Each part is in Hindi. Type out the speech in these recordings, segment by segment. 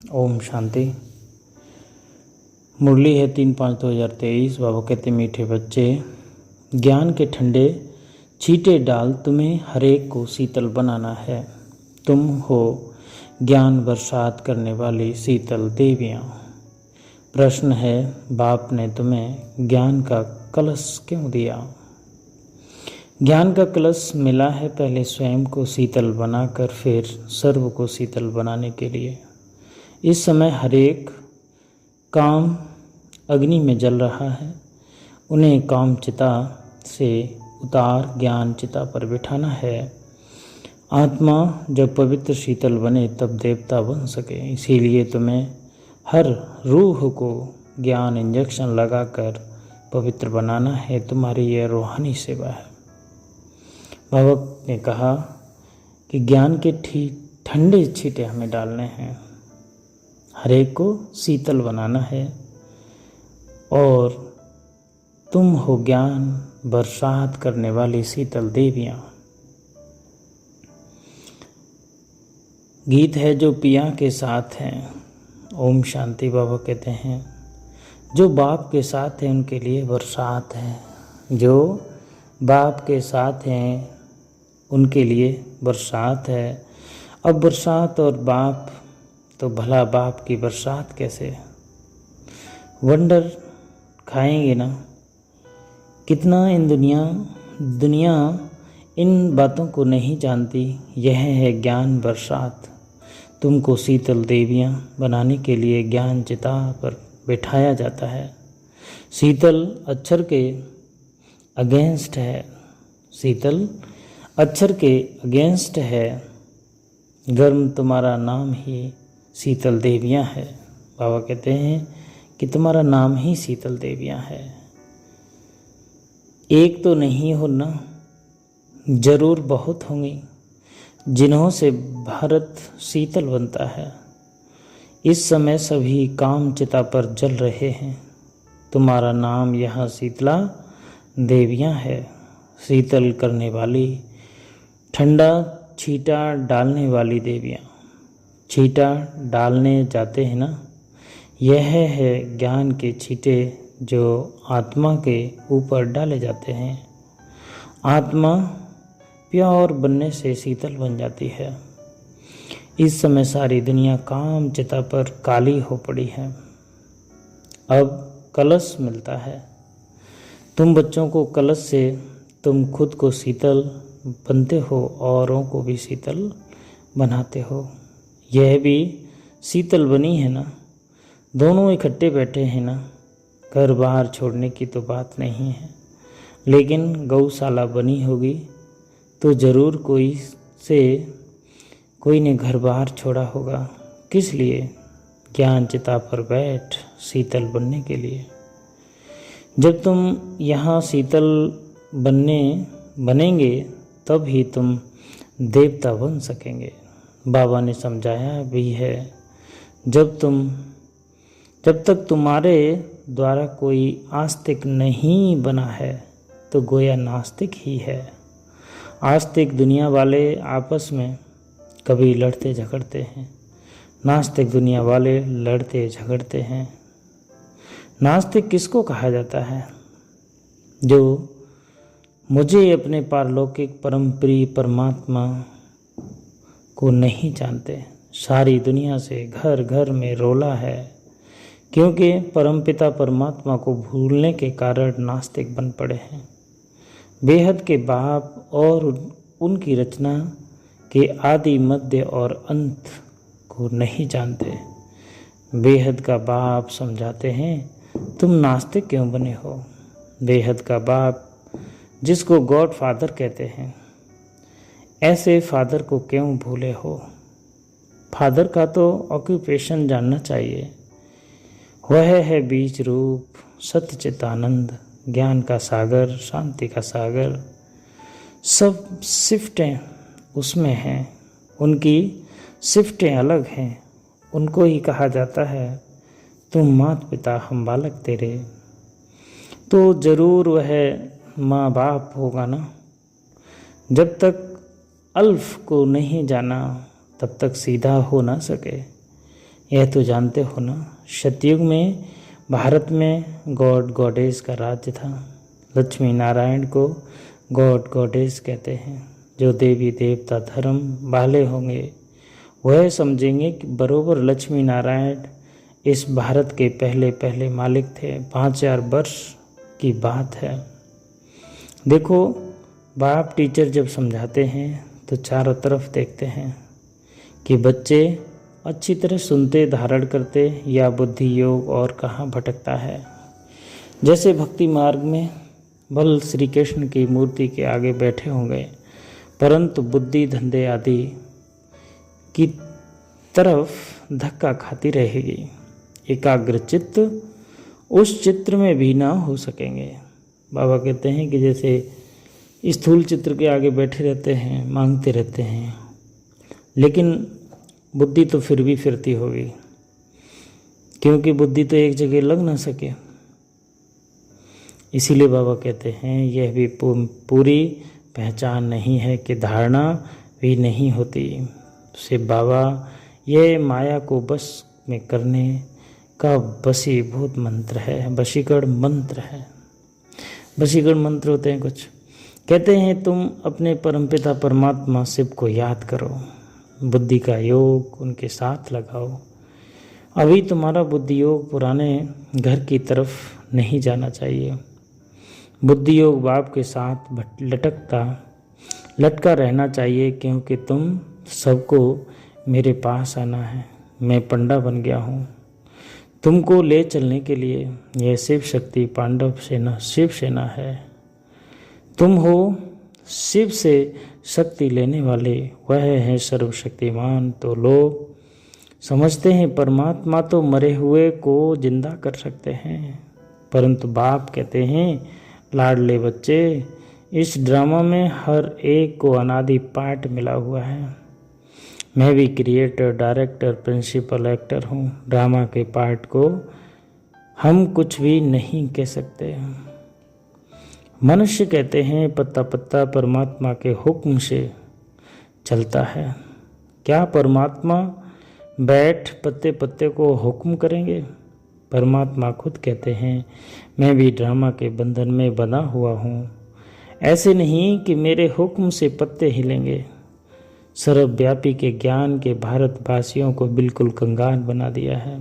ओम शांति। मुरली है 3/5/2023। बाबा कहते मीठे बच्चे, ज्ञान के ठंडे छींटे डाल, तुम्हें हरेक को शीतल बनाना है। तुम हो ज्ञान बरसात करने वाली शीतल देवियाँ। प्रश्न है, बाप ने तुम्हें ज्ञान का कलश क्यों दिया? ज्ञान का कलश मिला है पहले स्वयं को शीतल बनाकर, फिर सर्व को शीतल बनाने के लिए। इस समय हरेक काम अग्नि में जल रहा है, उन्हें काम चिता से उतार ज्ञान चिता पर बिठाना है। आत्मा जब पवित्र शीतल बने तब देवता बन सके। इसीलिए तुम्हें हर रूह को ज्ञान इंजेक्शन लगाकर पवित्र बनाना है। तुम्हारी यह रूहानी सेवा है। बाबा ने कहा कि ज्ञान के ठंडे छींटे हमें डालने हैं, हरेक को शीतल बनाना है। और तुम हो ज्ञान बरसात करने वाली शीतल देवियाँ। गीत है जो पिया के साथ हैं। ओम शांति। बाबा कहते हैं जो बाप के साथ हैं उनके लिए बरसात है। जो बाप के साथ हैं उनके लिए बरसात है। अब बरसात और बाप, तो भला बाप की बरसात कैसे? वंडर खाएंगे ना। कितना इन दुनिया इन बातों को नहीं जानती। यह है ज्ञान बरसात। तुमको शीतल देवियाँ बनाने के लिए ज्ञान चिता पर बिठाया जाता है। शीतल अक्षर के अगेंस्ट है। शीतल अक्षर के अगेंस्ट है। गर्म तुम्हारा नाम ही शीतल देवियाँ है। बाबा कहते हैं कि तुम्हारा नाम ही शीतल देवियाँ है। एक तो नहीं हो ना, जरूर बहुत होंगी जिन्हों से भारत शीतल बनता है। इस समय सभी काम चिता पर जल रहे हैं। तुम्हारा नाम यहाँ शीतला देवियाँ है। शीतल करने वाली, ठंडा छींटा डालने वाली देवियाँ। छींटा डालने जाते हैं ना, यह है ज्ञान के छींटे जो आत्मा के ऊपर डाले जाते हैं। आत्मा प्योर बनने से शीतल बन जाती है। इस समय सारी दुनिया काम चिता पर काली हो पड़ी है। अब कलश मिलता है। तुम बच्चों को कलश से तुम खुद को शीतल बनते हो, औरों को भी शीतल बनाते हो। यह भी शीतल बनी है ना। दोनों इकट्ठे बैठे हैं ना। घर बाहर छोड़ने की तो बात नहीं है, लेकिन गौशाला बनी होगी तो ज़रूर कोई ने घर बाहर छोड़ा होगा। किस लिए? ज्ञान चिता पर बैठ शीतल बनने के लिए। जब तुम यहाँ शीतल बनेंगे तब ही तुम देवता बन सकेंगे। बाबा ने समझाया भी है, जब तक तुम्हारे द्वारा कोई आस्तिक नहीं बना है तो गोया नास्तिक ही है। आस्तिक दुनिया वाले आपस में कभी लड़ते झगड़ते हैं। नास्तिक दुनिया वाले लड़ते झगड़ते हैं। नास्तिक किसको कहा जाता है? जो मुझे अपने पारलौकिक परम प्रिय परमात्मा को नहीं जानते। सारी दुनिया से घर घर में रोला है, क्योंकि परमपिता परमात्मा को भूलने के कारण नास्तिक बन पड़े हैं। बेहद के बाप और उनकी रचना के आदि मध्य और अंत को नहीं जानते। बेहद का बाप समझाते हैं, तुम नास्तिक क्यों बने हो? बेहद का बाप, जिसको गॉड फादर कहते हैं, ऐसे फादर को क्यों भूले हो? फादर का तो ऑक्यूपेशन जानना चाहिए। वह है बीज रूप सत्यचितानंद, ज्ञान का सागर, शांति का सागर। सब शिफ्टें उसमें हैं। उनकी शिफ्टें अलग हैं। उनको ही कहा जाता है, तुम माता पिता हम बालक तेरे। तो ज़रूर वह माँ बाप होगा ना। जब तक अल्फ को नहीं जाना तब तक सीधा हो ना सके। यह तो जानते हो ना, सतयुग में भारत में गॉड गॉडेस का राज्य था। लक्ष्मी नारायण को गॉड गॉडेस कहते हैं। जो देवी देवता धर्म वाले होंगे वह समझेंगे कि बरोबर लक्ष्मी नारायण इस भारत के पहले पहले मालिक थे। 5000 वर्ष की बात है। देखो, बाप टीचर जब समझाते हैं तो चारों तरफ देखते हैं कि बच्चे अच्छी तरह सुनते, धारण करते, या बुद्धि योग और कहाँ भटकता है। जैसे भक्ति मार्ग में बल श्री कृष्ण की मूर्ति के आगे बैठे होंगे, परंतु बुद्धि धंधे आदि की तरफ धक्का खाती रहेगी। एकाग्र चित्त उस चित्र में भी ना हो सकेंगे। बाबा कहते हैं कि जैसे स्थूल चित्र के आगे बैठे रहते हैं, मांगते रहते हैं, लेकिन बुद्धि तो फिर भी फिरती होगी, क्योंकि बुद्धि तो एक जगह लग ना सके। इसीलिए बाबा कहते हैं यह भी पूरी पहचान नहीं है कि धारणा भी नहीं होती। से बाबा यह माया को बस में करने का वशीभूत मंत्र है, वशीकरण मंत्र है। वशीकरण मंत्र होते हैं कुछ। कहते हैं तुम अपने परमपिता परमात्मा शिव को याद करो, बुद्धि का योग उनके साथ लगाओ। अभी तुम्हारा बुद्धि योग पुराने घर की तरफ नहीं जाना चाहिए। बुद्धि योग बाप के साथ लटका रहना चाहिए, क्योंकि तुम सबको मेरे पास आना है। मैं पंडा बन गया हूँ तुमको ले चलने के लिए। यह शिव शक्ति पांडव सेना शिव सेना है। तुम हो शिव से शक्ति लेने वाले, वह है सर्वशक्तिमान। तो लोग समझते हैं परमात्मा तो मरे हुए को जिंदा कर सकते हैं, परंतु बाप कहते हैं लाडले बच्चे, इस ड्रामा में हर एक को अनादि पार्ट मिला हुआ है। मैं भी क्रिएटर, डायरेक्टर, प्रिंसिपल एक्टर हूँ। ड्रामा के पार्ट को हम कुछ भी नहीं कह सकते। मनुष्य कहते हैं पत्ता पत्ता परमात्मा के हुक्म से चलता है। क्या परमात्मा बैठ पत्ते पत्ते को हुक्म करेंगे? परमात्मा खुद कहते हैं मैं भी ड्रामा के बंधन में बंधा हुआ हूँ। ऐसे नहीं कि मेरे हुक्म से पत्ते हिलेंगे। सर्वव्यापी के ज्ञान के भारतवासियों को बिल्कुल कंगाल बना दिया है।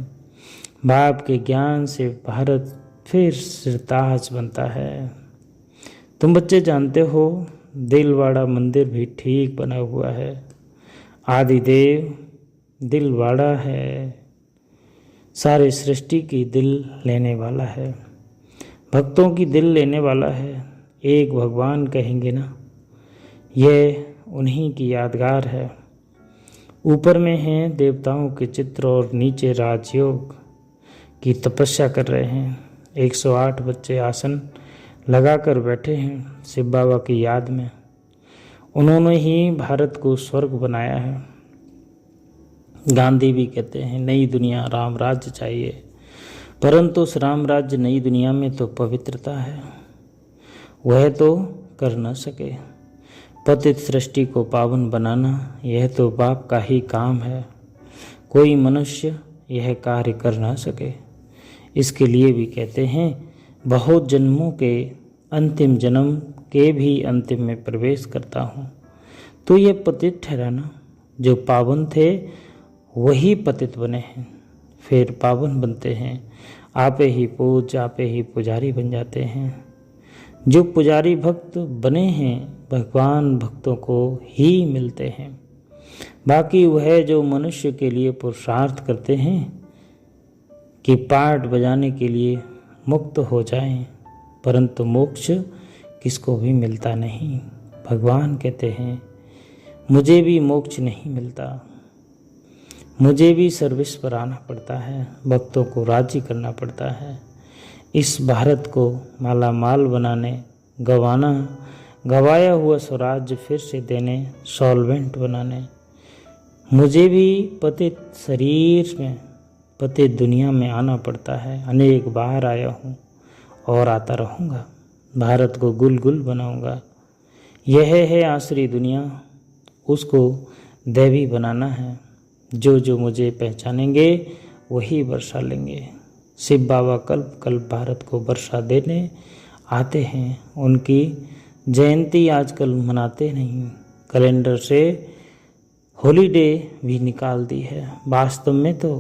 बाप के ज्ञान से भारत फिर सिरताज बनता है। तुम बच्चे जानते हो दिलवाड़ा मंदिर भी ठीक बना हुआ है। आदिदेव दिलवाड़ा है, सारे सृष्टि की दिल लेने वाला है, भक्तों की दिल लेने वाला है। एक भगवान कहेंगे ना, यह उन्हीं की यादगार है। ऊपर में हैं देवताओं के चित्र और नीचे राजयोग की तपस्या कर रहे हैं। 108 बच्चे आसन लगाकर बैठे हैं शिव बाबा की याद में। उन्होंने ही भारत को स्वर्ग बनाया है। गांधी भी कहते हैं नई दुनिया राम राज्य चाहिए, परंतु उस राम राज्य नई दुनिया में तो पवित्रता है, वह तो कर न सके। पतित सृष्टि को पावन बनाना यह तो बाप का ही काम है। कोई मनुष्य यह कार्य कर ना सके। इसके लिए भी कहते हैं बहुत जन्मों के अंतिम जन्म के भी अंतिम में प्रवेश करता हूँ। तो ये पतित ठहराना, जो पावन थे वही पतित बने हैं, फिर पावन बनते हैं। आपे ही पूज आपे ही पुजारी बन जाते हैं। जो पुजारी भक्त बने हैं भगवान भक्तों को ही मिलते हैं। बाकी वह जो मनुष्य के लिए पुरुषार्थ करते हैं कि पाठ बजाने के लिए मुक्त हो जाएं, परंतु मोक्ष किसको भी मिलता नहीं। भगवान कहते हैं मुझे भी मोक्ष नहीं मिलता, मुझे भी सर्विस पर आना पड़ता है, भक्तों को राजी करना पड़ता है। इस भारत को माला माल बनाने, गवाया हुआ स्वराज्य फिर से देने, सॉल्वेंट बनाने, मुझे भी पतित शरीर में पतित दुनिया में आना पड़ता है। अनेक बार आया हूँ और आता रहूँगा। भारत को गुल गुल बनाऊँगा। यह है आसरी दुनिया, उसको दैवी बनाना है। जो जो मुझे पहचानेंगे वही वर्षा लेंगे। शिव बाबा कल्प कल्प भारत को वर्षा देने आते हैं। उनकी जयंती आजकल मनाते नहीं, कैलेंडर से हॉलीडे भी निकाल दी है। वास्तव में तो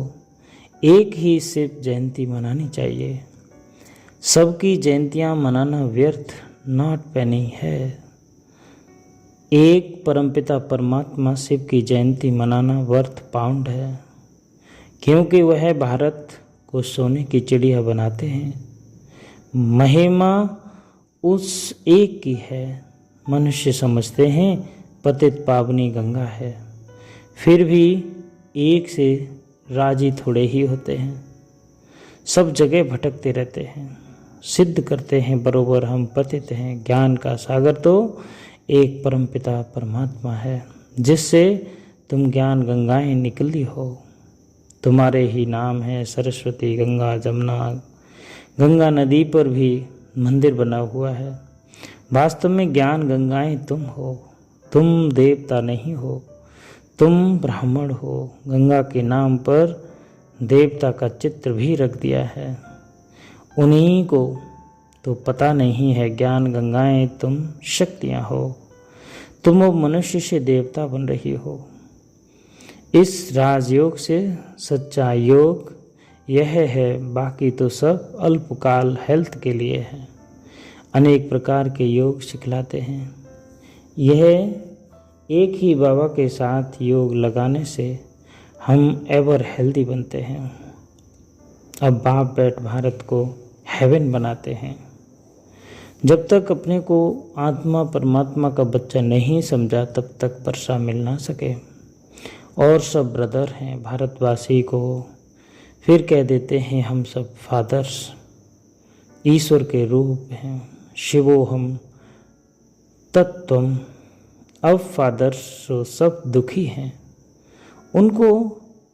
एक ही शिव जयंती मनानी चाहिए। सबकी जयंतियाँ मनाना व्यर्थ, नॉट पेनी है। एक परमपिता परमात्मा शिव की जयंती मनाना वर्थ पाउंड है, क्योंकि वह भारत को सोने की चिड़िया बनाते हैं। महिमा उस एक की है। मनुष्य समझते हैं पतित पावनी गंगा है, फिर भी एक से राजी थोड़े ही होते हैं। सब जगह भटकते रहते हैं, सिद्ध करते हैं बरोबर हम पतित हैं। ज्ञान का सागर तो एक परमपिता परमात्मा है, जिससे तुम ज्ञान गंगाएं निकली हो। तुम्हारे ही नाम है सरस्वती, गंगा, जमुना। गंगा नदी पर भी मंदिर बना हुआ है। वास्तव में ज्ञान गंगाएं तुम हो। तुम देवता नहीं हो, तुम ब्राह्मण हो। गंगा के नाम पर देवता का चित्र भी रख दिया है। उन्हीं को तो पता नहीं है ज्ञान गंगाएं तुम शक्तियाँ हो। तुम अब मनुष्य से देवता बन रही हो। इस राजयोग से सच्चा योग यह है, बाकी तो सब अल्पकाल हेल्थ के लिए है। अनेक प्रकार के योग सिखलाते हैं। यह एक ही बाबा के साथ योग लगाने से हम एवर हेल्दी बनते हैं। अब बाप बेट भारत को हेवन बनाते हैं। जब तक अपने को आत्मा परमात्मा का बच्चा नहीं समझा, तब तक वर्षा मिल ना सके। और सब ब्रदर हैं भारतवासी को, फिर कह देते हैं हम सब फादर्स, ईश्वर के रूप हैं। शिवो हम तत्वम। अब फादर्स तो सब दुखी हैं, उनको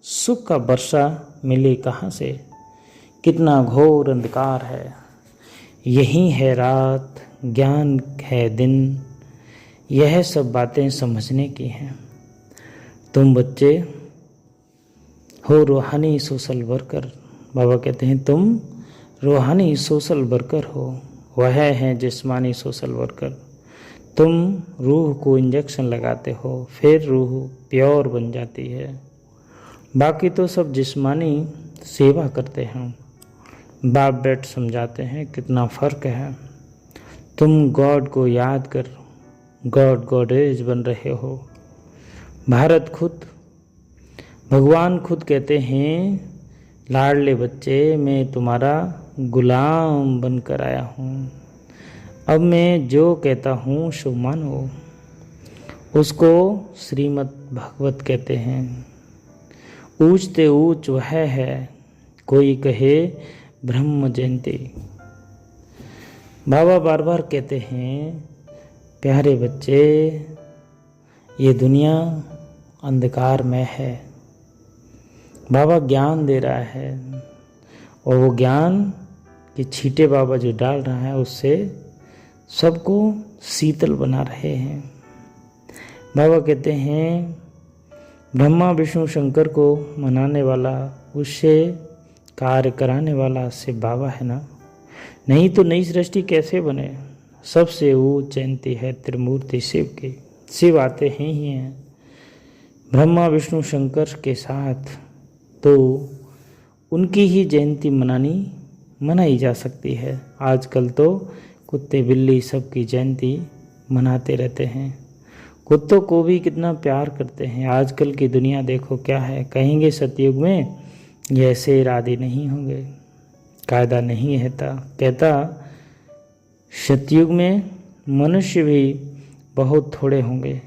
सुख का वर्षा मिले कहाँ से? कितना घोर अंधकार है। यही है रात, ज्ञान है दिन। यह सब बातें समझने की हैं। तुम बच्चे हो रूहानी सोशल वर्कर। बाबा कहते हैं तुम रूहानी सोशल वर्कर हो, वह है जिस्मानी सोशल वर्कर। तुम रूह को इंजेक्शन लगाते हो, फिर रूह प्योर बन जाती है। बाकी तो सब जिस्मानी सेवा करते हैं। बाप बेट समझाते हैं कितना फ़र्क है। तुम गॉड को याद कर गॉड गॉडेज बन रहे हो। भारत खुद, भगवान खुद कहते हैं लाडले बच्चे, मैं तुम्हारा गुलाम बनकर आया हूँ। अब मैं जो कहता हूँ सो मानो। उसको श्रीमद् भागवत कहते हैं। ऊंचते ऊंच वह है, कोई कहे ब्रह्म जयंती। बाबा बार बार कहते हैं प्यारे बच्चे, ये दुनिया अंधकार में है। बाबा ज्ञान दे रहा है, और वो ज्ञान की छींटे बाबा जो डाल रहा है, उससे सबको शीतल बना रहे हैं। बाबा कहते हैं ब्रह्मा विष्णु शंकर को मनाने वाला, उससे कार्य कराने वाला शिव बाबा है ना। नहीं तो नई सृष्टि कैसे बने? सबसे ऊंच जयंती है त्रिमूर्ति शिव की। शिव आते हैं ही हैं ब्रह्मा विष्णु शंकर के साथ, तो उनकी ही जयंती मनाई जा सकती है। आजकल तो कुत्ते बिल्ली सबकी जयंती मनाते रहते हैं। कुत्तों को भी कितना प्यार करते हैं। आजकल की दुनिया देखो क्या है। कहेंगे सतयुग में ये शेर आदि नहीं होंगे, कायदा नहीं कहता सतयुग में मनुष्य भी बहुत थोड़े होंगे,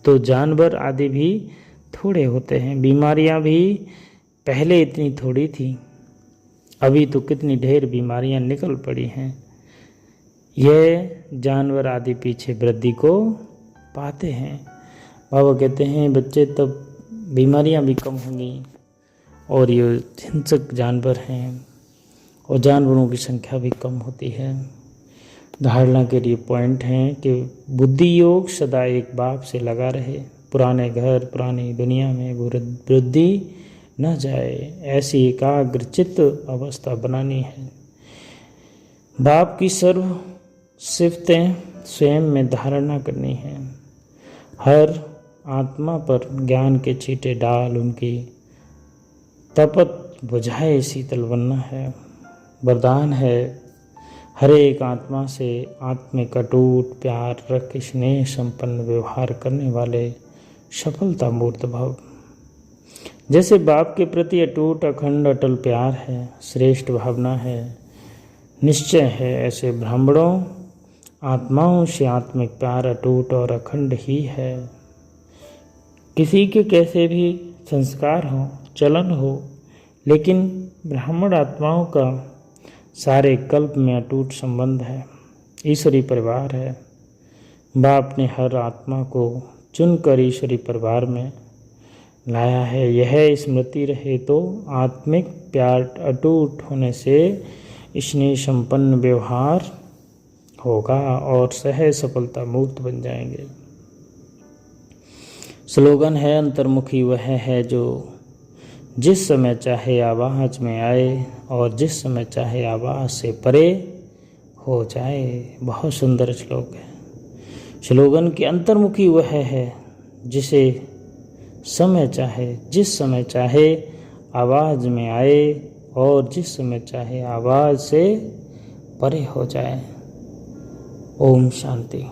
तो जानवर आदि भी थोड़े होते हैं। बीमारियां भी पहले इतनी थोड़ी थी, अभी तो कितनी ढेर बीमारियां निकल पड़ी हैं। यह जानवर आदि पीछे वृद्धि को पाते हैं। बाबा कहते हैं बच्चे तब बीमारियां भी कम होंगी, और ये हिंसक जानवर हैं और जानवरों की संख्या भी कम होती है। धारणा के लिए पॉइंट हैं कि बुद्धि योग सदा एक बाप से लगा रहे। पुराने घर पुरानी दुनिया में वृद्धि न जाए, ऐसी एकाग्र चित्त अवस्था बनानी है। बाप की सर्व सिफतें स्वयं में धारणा करनी है। हर आत्मा पर ज्ञान के छींटे डाल उनकी तपत बुझाए शीतल बनना है। वरदान है हर एक आत्मा से आत्मिक अटूट प्यार रख स्नेह संपन्न व्यवहार करने वाले सफलता मूर्त भव। जैसे बाप के प्रति अटूट अखंड अटल प्यार है, श्रेष्ठ भावना है, निश्चय है, ऐसे ब्राह्मणों आत्माओं से आत्मिक प्यार अटूट और अखंड ही है। किसी के कैसे भी संस्कार हो, चलन हो, लेकिन ब्राह्मण आत्माओं का सारे कल्प में अटूट संबंध है, ईश्वरी परिवार है। बाप ने हर आत्मा को चुनकर ईश्वरी परिवार में लाया है। यह स्मृति रहे तो आत्मिक प्यार अटूट होने से स्नेह संपन्न व्यवहार होगा और सहज सफलता मूर्त बन जाएंगे। स्लोगन है अंतर्मुखी वह है जो जिस समय चाहे आवाज में आए और जिस समय चाहे आवाज से परे हो जाए। बहुत सुंदर श्लोक है। स्लोगन की अंतर्मुखी वह है जिसे समय चाहे जिस समय चाहे आवाज में आए और जिस समय चाहे आवाज से परे हो जाए। ओम शांति।